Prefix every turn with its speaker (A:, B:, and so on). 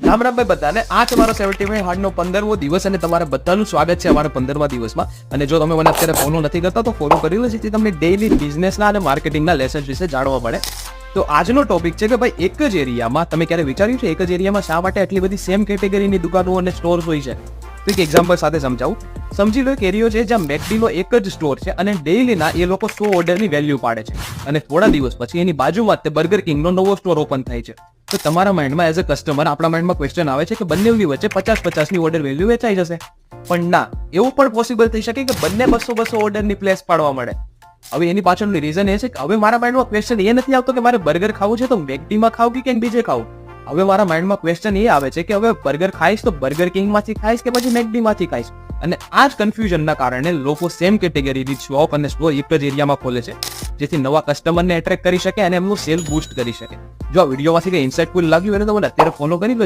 A: રામ રામ ભાઈ બધાને. આ તમારો 75 હાર્ડનો 15મો દિવસ અને તમારા બધાનું સ્વાગત છે અમારા 15મા દિવસમાં. અને જો તમે મને અત્યારે ફોલો નથી કરતા તો ફોલો કરી લો, જેથી તમને ડેઈલી બિઝનેસના અને માર્કેટિંગના લેસન્સ વિશે જાણવા મળે. તો આજનો ટોપિક છે કે ભાઈ એક જ એરિયામાં તમે ક્યારે વિચાર્યું છે એક જ એરિયામાં શા માટે આટલી બધી સેમ કેટેગરીની દુકાનો અને સ્ટોર્સ હોય છે? તો એક એક્ઝામ્પલ સાથે સમજાવું. સમજી લો એક એરિયો છે જ્યાં મેકડીનો એક જ સ્ટોર છે અને ડેઈલીના એ લોકો 100 ઓર્ડરની વેલ્યુ પાડે છે અને થોડા દિવસ પછી એની બાજુમાં તે બર્ગર કિંગનો નવો સ્ટોર ઓપન થાય છે. તો તમારા માઇન્ડમાં એઝ અ કસ્ટમર આપણા માઇન્ડમાં ક્વેશ્ચન આવે છે કે બંનેની વચ્ચે 50-50ની ઓર્ડર વેલ્યુ વેચાઈ જશે. પણ ના, એવું પણ પોસિબલ થઈ શકે કે બંને 200 ઓર્ડરની પ્લેસ પાડવા મળે. હવે એની પાછળનું રીઝન એ છે કે હવે મારા માઇન્ડમાં ક્વેશ્ચન એ નથી આવતો કે મારે બર્ગર ખાવું છે તો મેકડીમાં ખાવ કે ક્યાંક બીજે ખાવું. હવે મારા માઇન્ડમાં ક્વેશ્ચન એ આવે છે કે હવે બર્ગર ખાઈશ તો બર્ગર કિંગમાંથી ખાઈશ કે પછી મેકડીમાંથી ખાઈશ. અને આ જ કન્ફ્યુઝનના કારણે લોકો સેમ કેટેગરીની શોપ અને સ્ટોર એક જ એરિયામાં ખોલે છે, જેથી નવા કસ્ટમરને એટ્રેક્ટ કરી શકે અને એમનું સેલ બૂસ્ટ કરી શકે. જો આ વિડીયોમાંથી કંઈ ઇન્સાઇટફુલ લાગ્યું હોય તો મને અત્યારે ફોલો કરી લો.